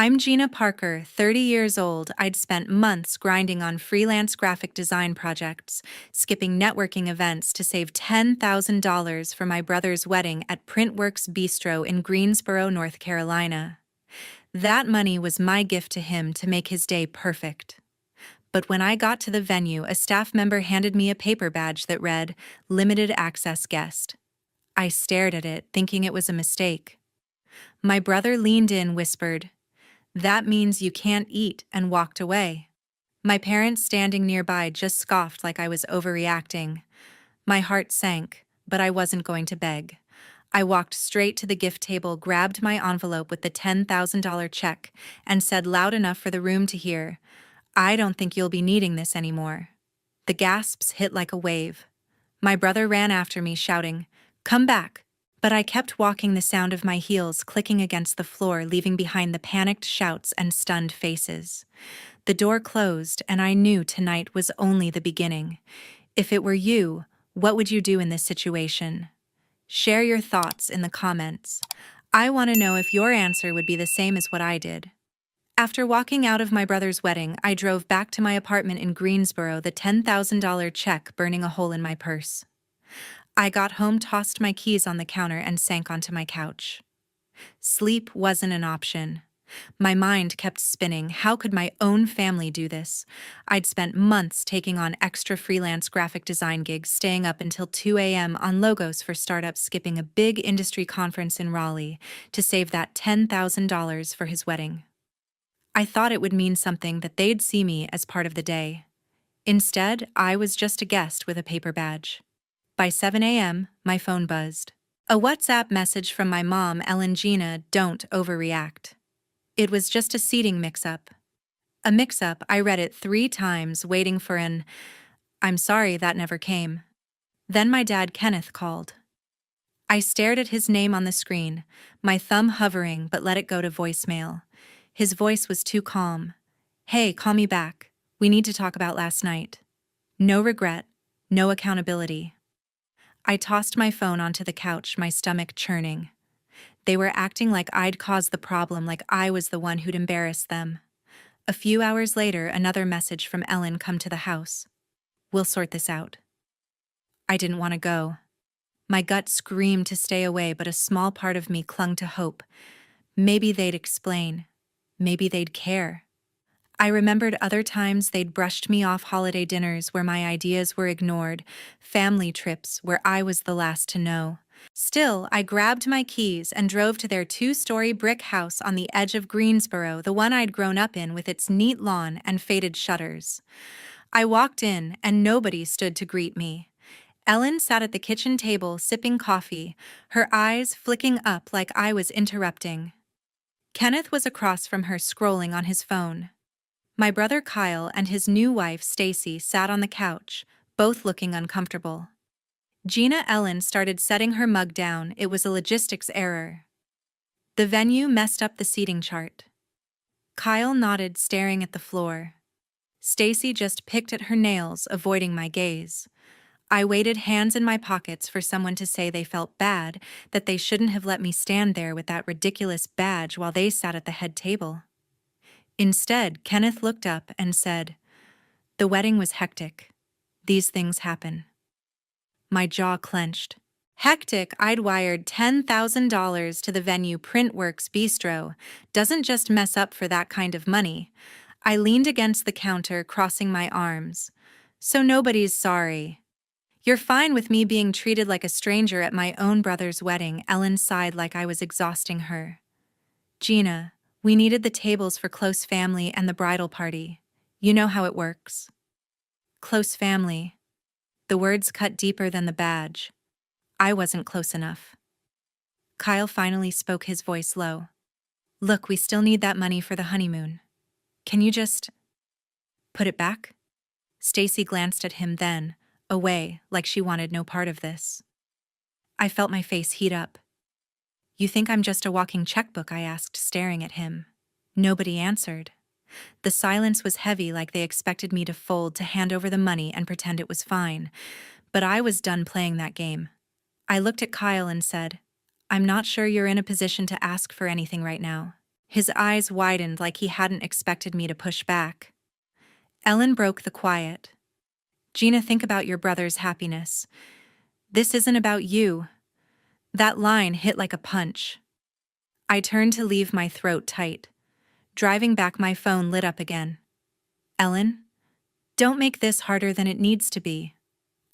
I'm Gina Parker, 30 years old. I'd spent months grinding on freelance graphic design projects, skipping networking events to save $10,000 for my brother's wedding at Printworks Bistro in Greensboro, North Carolina. That money was my gift to him to make his day perfect. But when I got to the venue, a staff member handed me a paper badge that read, "Limited Access Guest." I stared at it, thinking it was a mistake. My brother leaned in, whispered, "That means you can't eat," and walked away. My parents standing nearby just scoffed like I was overreacting. My heart sank, but I wasn't going to beg. I walked straight to the gift table, grabbed my envelope with the $10,000 check, and said loud enough for the room to hear, "I don't think you'll be needing this anymore." The gasps hit like a wave. My brother ran after me, shouting, "Come back!" But I kept walking, the sound of my heels clicking against the floor, leaving behind the panicked shouts and stunned faces. The door closed, and I knew tonight was only the beginning. If it were you, what would you do in this situation? Share your thoughts in the comments. I want to know if your answer would be the same as what I did. After walking out of my brother's wedding, I drove back to my apartment in Greensboro, the $10,000 check burning a hole in my purse. I got home, tossed my keys on the counter, and sank onto my couch. Sleep wasn't an option. My mind kept spinning. How could my own family do this? I'd spent months taking on extra freelance graphic design gigs, staying up until 2 a.m. on logos for startups, skipping a big industry conference in Raleigh to save that $10,000 for his wedding. I thought it would mean something, that they'd see me as part of the day. Instead, I was just a guest with a paper badge. By 7 a.m., my phone buzzed. A WhatsApp message from my mom, Ellen: "Gina, don't overreact. It was just a seating mix-up." A mix-up? I read it 3 times, waiting for an "I'm sorry," that never came. Then my dad, Kenneth, called. I stared at his name on the screen, my thumb hovering, but let it go to voicemail. His voice was too calm. "Hey, call me back. We need to talk about last night." No regret, no accountability. I tossed my phone onto the couch, my stomach churning. They were acting like I'd caused the problem, like I was the one who'd embarrassed them. A few hours later, another message from Ellen come to the house. "We'll sort this out." I didn't want to go. My gut screamed to stay away, but a small part of me clung to hope. Maybe they'd explain. Maybe they'd care. I remembered other times they'd brushed me off, holiday dinners where my ideas were ignored, family trips where I was the last to know. Still, I grabbed my keys and drove to their 2-story brick house on the edge of Greensboro, the one I'd grown up in with its neat lawn and faded shutters. I walked in, and nobody stood to greet me. Ellen sat at the kitchen table sipping coffee, her eyes flicking up like I was interrupting. Kenneth was across from her, scrolling on his phone. My brother Kyle and his new wife Stacy sat on the couch, both looking uncomfortable. Ellen started setting her mug down. It was a logistics error. The venue messed up the seating chart. Kyle nodded, staring at the floor. Stacy just picked at her nails, avoiding my gaze. I waited, hands in my pockets, for someone to say they felt bad, that they shouldn't have let me stand there with that ridiculous badge while they sat at the head table. Instead, Kenneth looked up and said, "The wedding was hectic. These things happen." My jaw clenched. Hectic? I'd wired $10,000 to the venue, Printworks Bistro. Doesn't just mess up for that kind of money. I leaned against the counter, crossing my arms. "So nobody's sorry." "You're fine with me being treated like a stranger at my own brother's wedding," Ellen sighed like I was exhausting her. "Gina, we needed the tables for close family and the bridal party. You know how it works." Close family. The words cut deeper than the badge. I wasn't close enough. Kyle finally spoke, his voice low. "Look, we still need that money for the honeymoon. Can you just put it back?" Stacy glanced at him, then away, like she wanted no part of this. I felt my face heat up. "You think I'm just a walking checkbook?" I asked, staring at him. Nobody answered. The silence was heavy, like they expected me to fold, to hand over the money and pretend it was fine. But I was done playing that game. I looked at Kyle and said, "I'm not sure you're in a position to ask for anything right now." His eyes widened like he hadn't expected me to push back. Ellen broke the quiet. Gina, think about your brother's happiness. This isn't about you. That line hit like a punch. I turned to leave, my throat tight. Driving back, my phone lit up again. Ellen? Don't make this harder than it needs to be.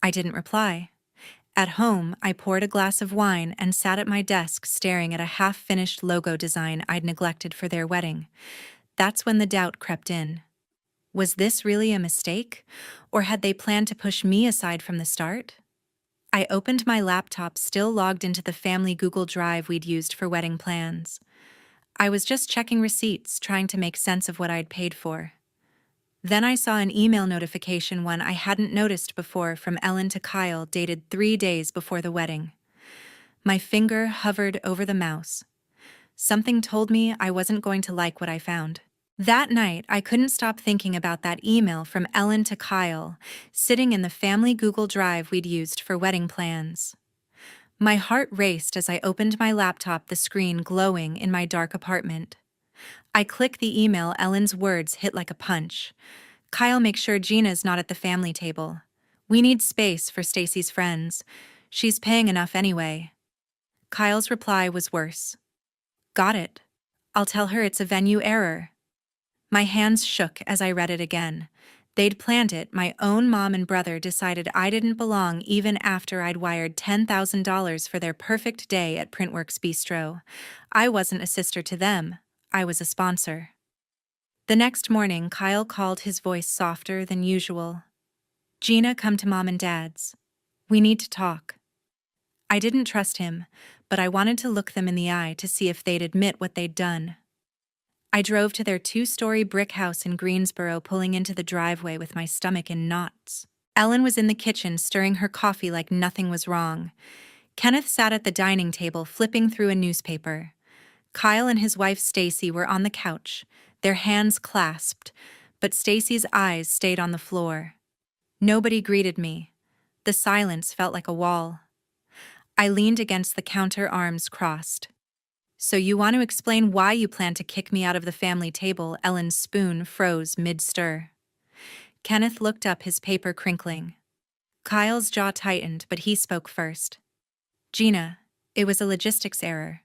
I didn't reply. At home, I poured a glass of wine and sat at my desk staring at a half-finished logo design I'd neglected for their wedding. That's when the doubt crept in. Was this really a mistake? Or had they planned to push me aside from the start? I opened my laptop, still logged into the family Google Drive we'd used for wedding plans. I was just checking receipts, trying to make sense of what I'd paid for. Then I saw an email notification, one I hadn't noticed before, from Ellen to Kyle, dated 3 days before the wedding. My finger hovered over the mouse. Something told me I wasn't going to like what I found. That night, I couldn't stop thinking about that email from Ellen to Kyle, sitting in the family Google Drive we'd used for wedding plans. My heart raced as I opened my laptop, the screen glowing in my dark apartment. I click the email. Ellen's words hit like a punch. Kyle, make sure Gina's not at the family table. We need space for Stacy's friends. She's paying enough anyway. Kyle's reply was worse. Got it. I'll tell her it's a venue error. My hands shook as I read it again. They'd planned it. My own mom and brother decided I didn't belong even after I'd wired $10,000 for their perfect day at Printworks Bistro. I wasn't a sister to them. I was a sponsor. The next morning, Kyle called, his voice softer than usual. Gina, come to Mom and Dad's. We need to talk. I didn't trust him, but I wanted to look them in the eye to see if they'd admit what they'd done. I drove to their 2-story brick house in Greensboro, pulling into the driveway with my stomach in knots. Ellen was in the kitchen, stirring her coffee like nothing was wrong. Kenneth sat at the dining table, flipping through a newspaper. Kyle and his wife Stacy were on the couch, their hands clasped, but Stacy's eyes stayed on the floor. Nobody greeted me. The silence felt like a wall. I leaned against the counter, arms crossed. So you want to explain why you plan to kick me out of the family table? Ellen's spoon froze mid-stir. Kenneth looked up, his paper crinkling. Kyle's jaw tightened, but he spoke first. Gina, it was a logistics error.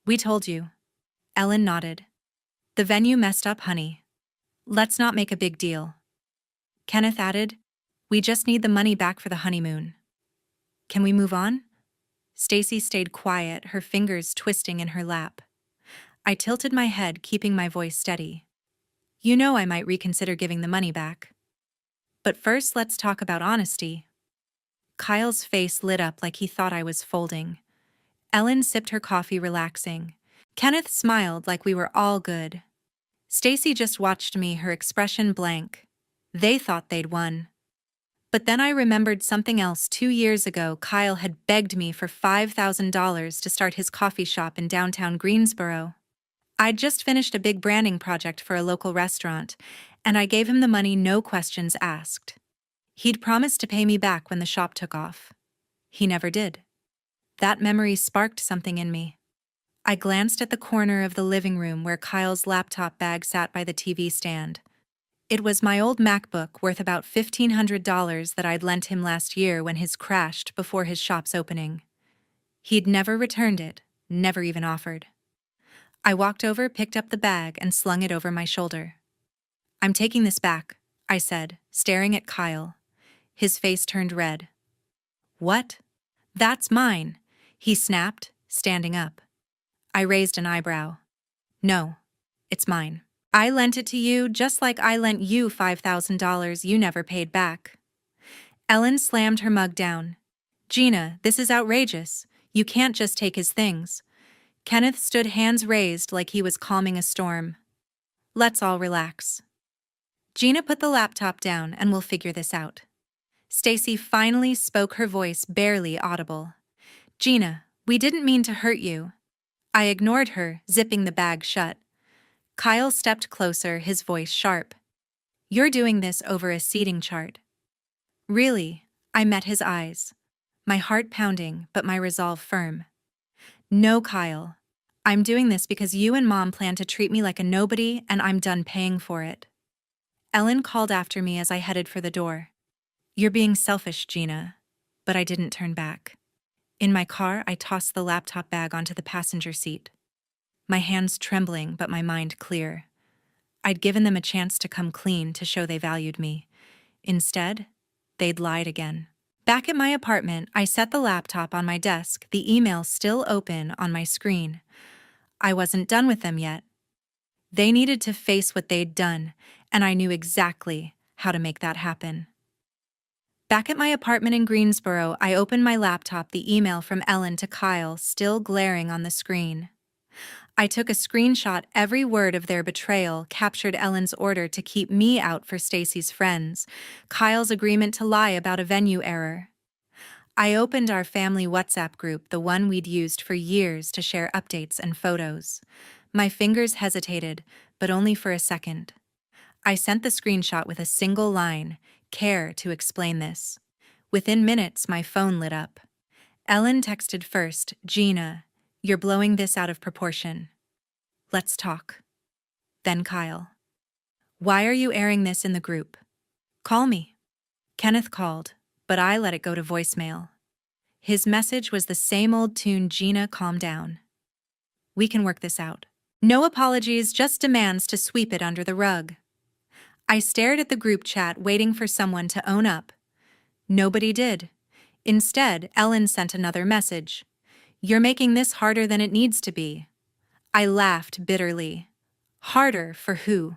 We told you. Ellen nodded. The venue messed up, honey. Let's not make a big deal. Kenneth added, we just need the money back for the honeymoon. Can we move on? Stacy stayed quiet, her fingers twisting in her lap. I tilted my head, keeping my voice steady. You know I might reconsider giving the money back. But first, let's talk about honesty. Kyle's face lit up like he thought I was folding. Ellen sipped her coffee, relaxing. Kenneth smiled like we were all good. Stacy just watched me, her expression blank. They thought they'd won. But then I remembered something else. 2 years ago, Kyle had begged me for $5,000 to start his coffee shop in downtown Greensboro. I'd just finished a big branding project for a local restaurant, and I gave him the money, no questions asked. He'd promised to pay me back when the shop took off. He never did. That memory sparked something in me. I glanced at the corner of the living room where Kyle's laptop bag sat by the TV stand. It was my old MacBook, worth about $1,500, that I'd lent him last year when his crashed before his shop's opening. He'd never returned it, never even offered. I walked over, picked up the bag, and slung it over my shoulder. I'm taking this back, I said, staring at Kyle. His face turned red. What? That's mine, he snapped, standing up. I raised an eyebrow. No, it's mine. I lent it to you just like I lent you $5,000 you never paid back. Ellen slammed her mug down. Gina, this is outrageous. You can't just take his things. Kenneth stood, hands raised like he was calming a storm. Let's all relax. Gina, put the laptop down and we'll figure this out. Stacy finally spoke, her voice barely audible. Gina, we didn't mean to hurt you. I ignored her, zipping the bag shut. Kyle stepped closer, his voice sharp. You're doing this over a seating chart. Really? I met his eyes. My heart pounding, but my resolve firm. No, Kyle. I'm doing this because you and Mom plan to treat me like a nobody, and I'm done paying for it. Ellen called after me as I headed for the door. You're being selfish, Gina. But I didn't turn back. In my car, I tossed the laptop bag onto the passenger seat. My hands trembling, but my mind clear. I'd given them a chance to come clean to show they valued me. Instead, they'd lied again. Back at my apartment, I set the laptop on my desk, the email still open on my screen. I wasn't done with them yet. They needed to face what they'd done, and I knew exactly how to make that happen. Back at my apartment in Greensboro, I opened my laptop, the email from Ellen to Kyle still glaring on the screen. I took a screenshot. Every word of their betrayal captured Ellen's order to keep me out for Stacy's friends, Kyle's agreement to lie about a venue error. I opened our family WhatsApp group, the one we'd used for years to share updates and photos. My fingers hesitated, but only for a second. I sent the screenshot with a single line, "Care to explain this." Within minutes, my phone lit up. Ellen texted first, "Gina, you're blowing this out of proportion. Let's talk." Then Kyle. "Why are you airing this in the group? Call me." Kenneth called, but I let it go to voicemail. His message was the same old tune, "Gina, calm down. We can work this out." No apologies, just demands to sweep it under the rug. I stared at the group chat, waiting for someone to own up. Nobody did. Instead, Ellen sent another message. "You're making this harder than it needs to be." I laughed bitterly. Harder for who?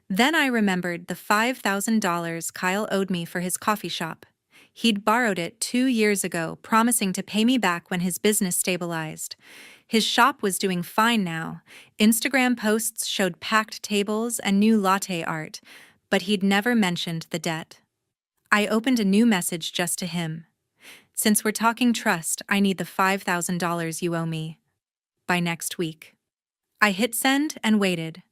Then I remembered the $5,000 Kyle owed me for his coffee shop. He'd borrowed it 2 years ago, promising to pay me back when his business stabilized. His shop was doing fine now. Instagram posts showed packed tables and new latte art, but he'd never mentioned the debt. I opened a new message just to him. "Since we're talking trust, I need the $5,000 you owe me. By next week." I hit send and waited.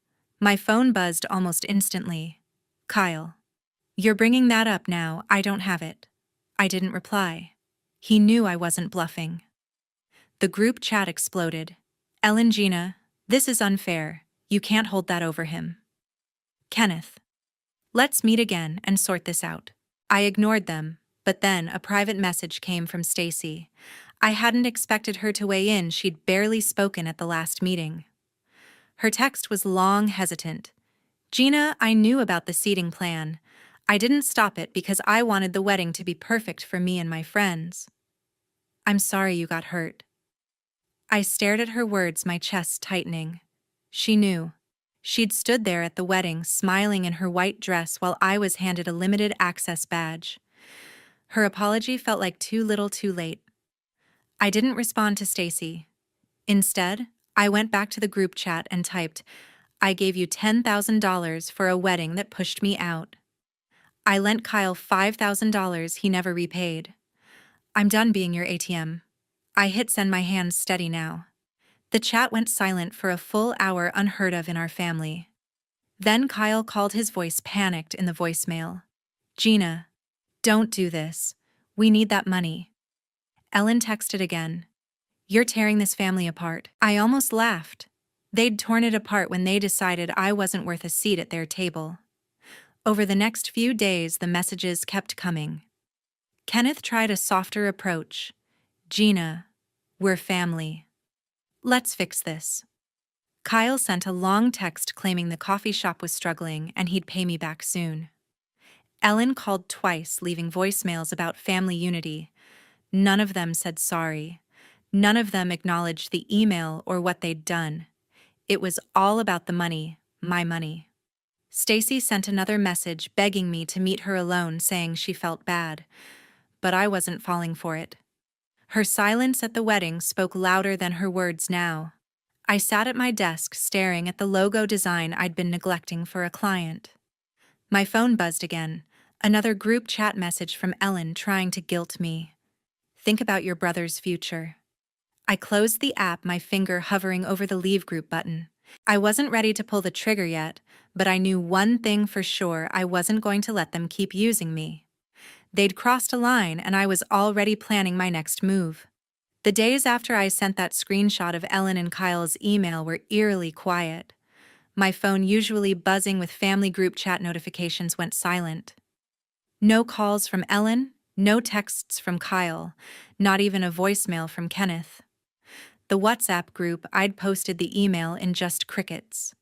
My phone buzzed almost instantly. "Kyle. You're bringing that up now, I don't have it." I didn't reply. He knew I wasn't bluffing. The group chat exploded. "Ellen, Gina, this is unfair. You can't hold that over him." Kenneth. "Let's meet again and sort this out." I ignored them, but then a private message came from Stacy. I hadn't expected her to weigh in. She'd barely spoken at the last meeting. Her text was long, hesitant. "Gina, I knew about the seating plan. I didn't stop it because I wanted the wedding to be perfect for me and my friends. I'm sorry you got hurt." I stared at her words, my chest tightening. She knew. She'd stood there at the wedding, smiling in her white dress while I was handed a limited access badge. Her apology felt like too little too late. I didn't respond to Stacy. Instead, I went back to the group chat and typed, "I gave you $10,000 for a wedding that pushed me out. I lent Kyle $5,000 he never repaid. I'm done being your ATM." I hit send, my hands steady now. The chat went silent for a full hour, unheard of in our family. Then Kyle called, his voice panicked in the voicemail. "Gina, don't do this. We need that money." Ellen texted again. "You're tearing this family apart." I almost laughed. They'd torn it apart when they decided I wasn't worth a seat at their table. Over the next few days, the messages kept coming. Kenneth tried a softer approach. "Gina, we're family. Let's fix this." Kyle sent a long text claiming the coffee shop was struggling and he'd pay me back soon. Ellen called twice, leaving voicemails about family unity. None of them said sorry. None of them acknowledged the email or what they'd done. It was all about the money, my money. Stacy sent another message begging me to meet her alone, saying she felt bad. But I wasn't falling for it. Her silence at the wedding spoke louder than her words now. I sat at my desk staring at the logo design I'd been neglecting for a client. My phone buzzed again, another group chat message from Ellen trying to guilt me. "Think about your brother's future." I closed the app, my finger hovering over the leave group button. I wasn't ready to pull the trigger yet, but I knew one thing for sure: I wasn't going to let them keep using me. They'd crossed a line and I was already planning my next move. The days after I sent that screenshot of Ellen and Kyle's email were eerily quiet. My phone, usually buzzing with family group chat notifications, went silent. No calls from Ellen, no texts from Kyle, not even a voicemail from Kenneth. The WhatsApp group, I'd posted the email in just crickets.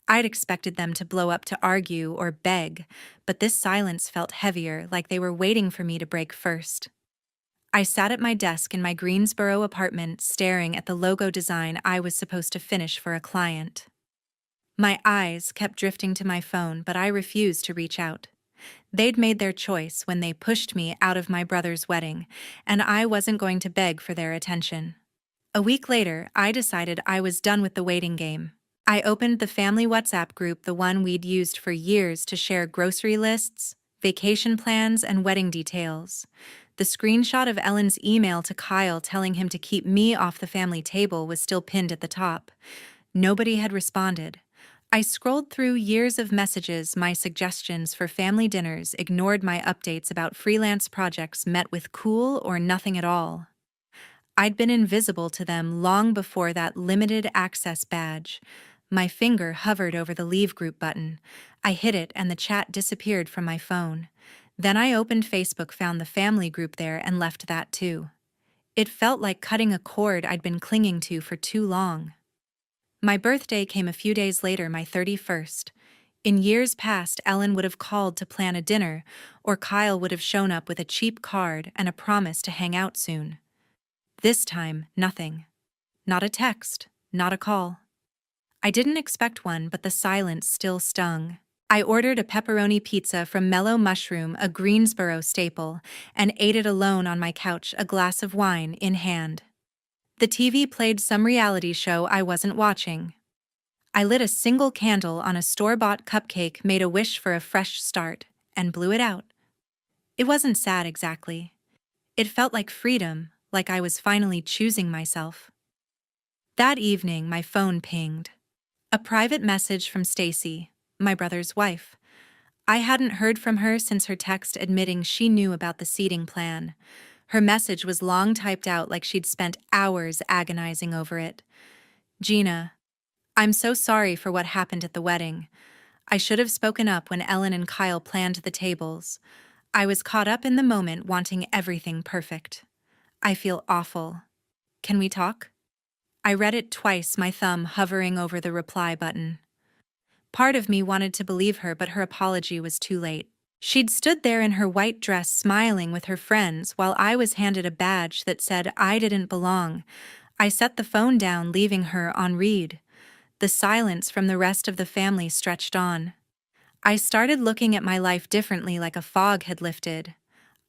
I'd expected them to blow up to argue or beg, but this silence felt heavier, like they were waiting for me to break first. I sat at my desk in my Greensboro apartment, staring at the logo design I was supposed to finish for a client. My eyes kept drifting to my phone, but I refused to reach out. They'd made their choice when they pushed me out of my brother's wedding, and I wasn't going to beg for their attention. A week later, I decided I was done with the waiting game. I opened the family WhatsApp group, the one we'd used for years to share grocery lists, vacation plans, and wedding details. The screenshot of Ellen's email to Kyle telling him to keep me off the family table was still pinned at the top. Nobody had responded. I scrolled through years of messages, my suggestions for family dinners, ignored my updates about freelance projects, met with cool or nothing at all. I'd been invisible to them long before that limited access badge. My finger hovered over the Leave Group button. I hit it and the chat disappeared from my phone. Then I opened Facebook, found the family group there, and left that too. It felt like cutting a cord I'd been clinging to for too long. My birthday came a few days later, my 31st. In years past, Ellen would have called to plan a dinner, or Kyle would have shown up with a cheap card and a promise to hang out soon. This time, nothing. Not a text, not a call. I didn't expect one, but the silence still stung. I ordered a pepperoni pizza from Mellow Mushroom, a Greensboro staple, and ate it alone on my couch, a glass of wine in hand. The TV played some reality show I wasn't watching. I lit a single candle on a store-bought cupcake, made a wish for a fresh start, and blew it out. It wasn't sad exactly. It felt like freedom, like I was finally choosing myself. That evening, my phone pinged. A private message from Stacy, my brother's wife. I hadn't heard from her since her text admitting she knew about the seating plan. Her message was long, typed out like she'd spent hours agonizing over it. Gina, I'm so sorry for what happened at the wedding. I should have spoken up when Ellen and Kyle planned the tables. I was caught up in the moment, wanting everything perfect. I feel awful. Can we talk? I read it twice, my thumb hovering over the reply button. Part of me wanted to believe her, but her apology was too late. She'd stood there in her white dress, smiling with her friends, while I was handed a badge that said I didn't belong. I set the phone down, leaving her on read. The silence from the rest of the family stretched on. I started looking at my life differently, like a fog had lifted.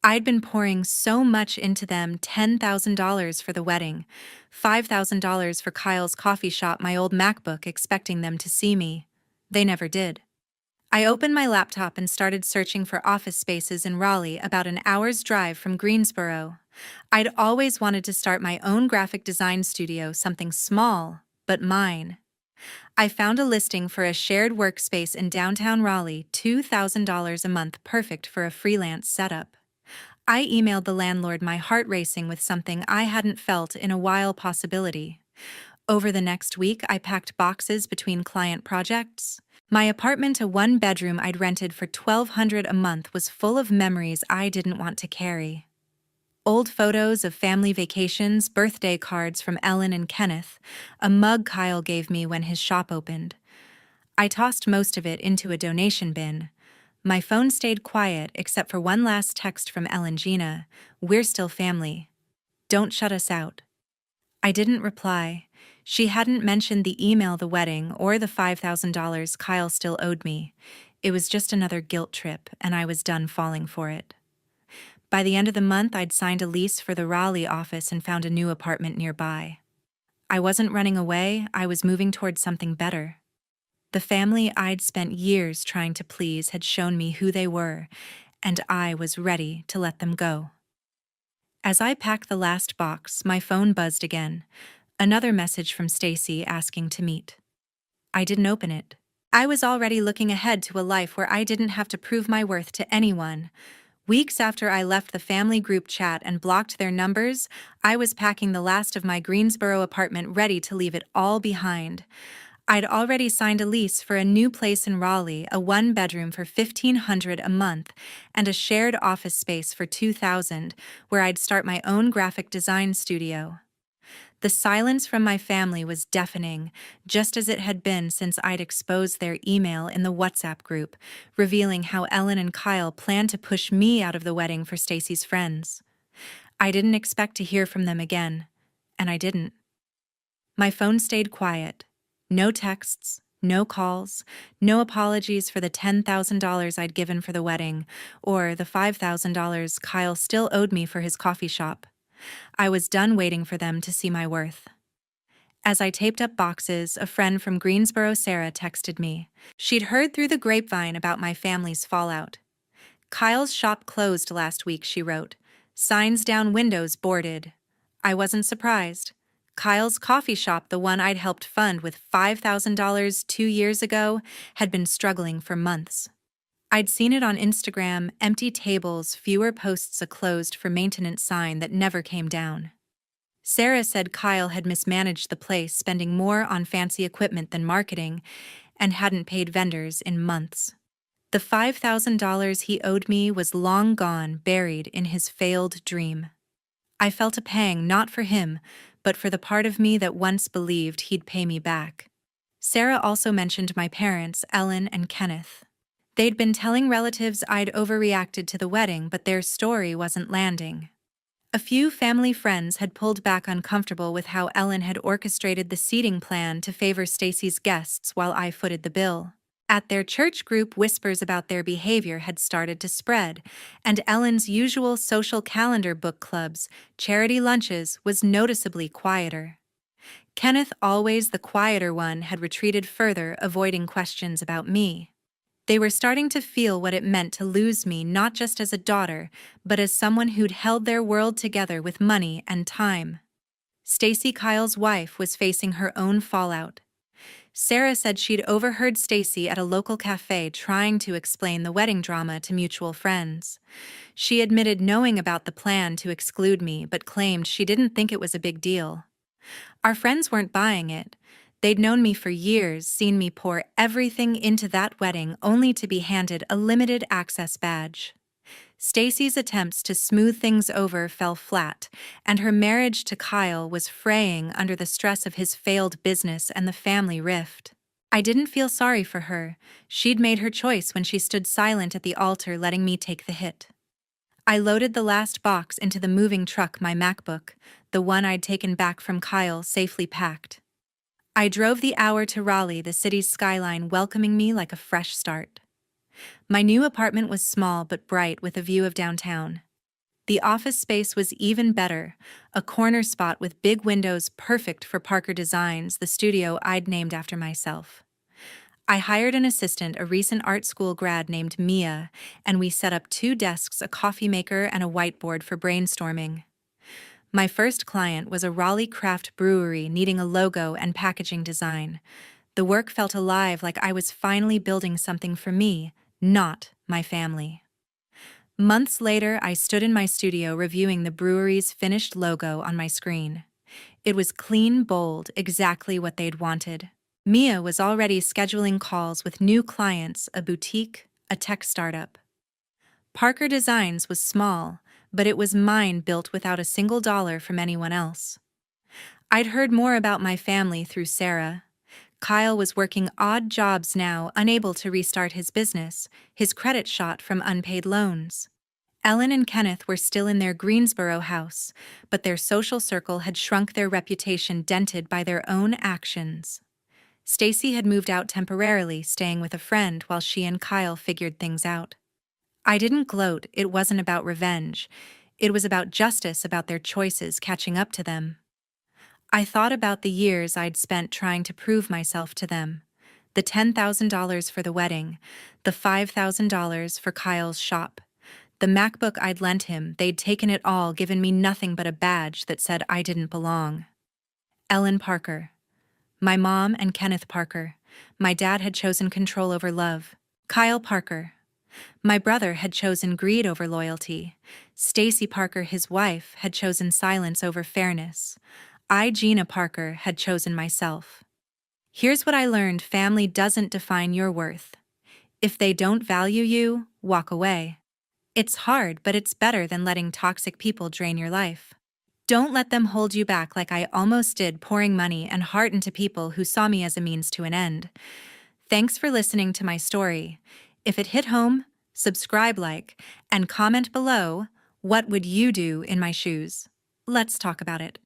I'd been pouring so much into them: $10,000 for the wedding, $5,000 for Kyle's coffee shop, my old MacBook, expecting them to see me. They never did. I opened my laptop and started searching for office spaces in Raleigh, about an hour's drive from Greensboro. I'd always wanted to start my own graphic design studio, something small, but mine. I found a listing for a shared workspace in downtown Raleigh, $2,000 a month, perfect for a freelance setup. I emailed the landlord, my heart racing with something I hadn't felt in a while: possibility. Over the next week, I packed boxes between client projects. My apartment, a one-bedroom I'd rented for $1,200 a month, was full of memories I didn't want to carry. Old photos of family vacations, birthday cards from Ellen and Kenneth, a mug Kyle gave me when his shop opened. I tossed most of it into a donation bin. My phone stayed quiet except for one last text from Ellen: Gina, we're still family. Don't shut us out. I didn't reply. She hadn't mentioned the email, the wedding, or the $5,000 Kyle still owed me. It was just another guilt trip, and I was done falling for it. By the end of the month, I'd signed a lease for the Raleigh office and found a new apartment nearby. I wasn't running away, I was moving towards something better. The family I'd spent years trying to please had shown me who they were, and I was ready to let them go. As I packed the last box, my phone buzzed again. Another message from Stacy asking to meet. I didn't open it. I was already looking ahead to a life where I didn't have to prove my worth to anyone. Weeks after I left the family group chat and blocked their numbers, I was packing the last of my Greensboro apartment ready to leave it all behind. I'd already signed a lease for a new place in Raleigh, a one-bedroom for $1,500 a month, and a shared office space for $2,000, where I'd start my own graphic design studio. The silence from my family was deafening, just as it had been since I'd exposed their email in the WhatsApp group, revealing how Ellen and Kyle planned to push me out of the wedding for Stacy's friends. I didn't expect to hear from them again, and I didn't. My phone stayed quiet. No texts, no calls, no apologies for the $10,000 I'd given for the wedding, or the $5,000 Kyle still owed me for his coffee shop. I was done waiting for them to see my worth. As I taped up boxes, a friend from Greensboro, Sarah, texted me. She'd heard through the grapevine about my family's fallout. Kyle's shop closed last week, she wrote. Signs down, windows boarded. I wasn't surprised. Kyle's coffee shop, the one I'd helped fund with $5,000 2 years ago, had been struggling for months. I'd seen it on Instagram, empty tables, fewer posts, a closed for maintenance sign that never came down. Sarah said Kyle had mismanaged the place, spending more on fancy equipment than marketing, and hadn't paid vendors in months. The $5,000 he owed me was long gone, buried in his failed dream. I felt a pang, not for him, but for the part of me that once believed he'd pay me back. Sarah also mentioned my parents, Ellen and Kenneth. They'd been telling relatives I'd overreacted to the wedding, but their story wasn't landing. A few family friends had pulled back, uncomfortable with how Ellen had orchestrated the seating plan to favor Stacy's guests while I footed the bill. At their church group, whispers about their behavior had started to spread, and Ellen's usual social calendar, book clubs, charity lunches, was noticeably quieter. Kenneth, always the quieter one, had retreated further, avoiding questions about me. They were starting to feel what it meant to lose me, not just as a daughter, but as someone who'd held their world together with money and time. Stacy, Kyle's wife, was facing her own fallout. Sarah said she'd overheard Stacy at a local cafe trying to explain the wedding drama to mutual friends. She admitted knowing about the plan to exclude me, but claimed she didn't think it was a big deal. Our friends weren't buying it. They'd known me for years, seen me pour everything into that wedding only to be handed a limited access badge. Stacy's attempts to smooth things over fell flat, and her marriage to Kyle was fraying under the stress of his failed business and the family rift. I didn't feel sorry for her. She'd made her choice when she stood silent at the altar, letting me take the hit. I loaded the last box into the moving truck, my MacBook, the one I'd taken back from Kyle, safely packed. I drove the hour to Raleigh, the city's skyline welcoming me like a fresh start. My new apartment was small but bright, with a view of downtown. The office space was even better, a corner spot with big windows perfect for Parker Designs, the studio I'd named after myself. I hired an assistant, a recent art school grad named Mia, and we set up 2 desks, a coffee maker, and a whiteboard for brainstorming. My first client was a Raleigh craft brewery needing a logo and packaging design. The work felt alive, like I was finally building something for me, not my family. Months later, I stood in my studio reviewing the brewery's finished logo on my screen. It was clean, bold, exactly what they'd wanted. Mia was already scheduling calls with new clients, a boutique, a tech startup. Parker Designs was small, but it was mine, built without a single dollar from anyone else. I'd heard more about my family through Sarah. Kyle was working odd jobs now, unable to restart his business, his credit shot from unpaid loans. Ellen and Kenneth were still in their Greensboro house, but their social circle had shrunk, their reputation dented by their own actions. Stacy had moved out temporarily, staying with a friend while she and Kyle figured things out. I didn't gloat. It wasn't about revenge. It was about justice, about their choices catching up to them. I thought about the years I'd spent trying to prove myself to them. The $10,000 for the wedding, the $5,000 for Kyle's shop, the MacBook I'd lent him. They'd taken it all, given me nothing but a badge that said I didn't belong. Ellen Parker. My mom and Kenneth Parker. My dad had chosen control over love. Kyle Parker. My brother had chosen greed over loyalty. Stacy Parker, his wife, had chosen silence over fairness. I, Gina Parker, had chosen myself. Here's what I learned: family doesn't define your worth. If they don't value you, walk away. It's hard, but it's better than letting toxic people drain your life. Don't let them hold you back like I almost did, pouring money and heart into people who saw me as a means to an end. Thanks for listening to my story. If it hit home, subscribe, like, and comment below. What would you do in my shoes? Let's talk about it.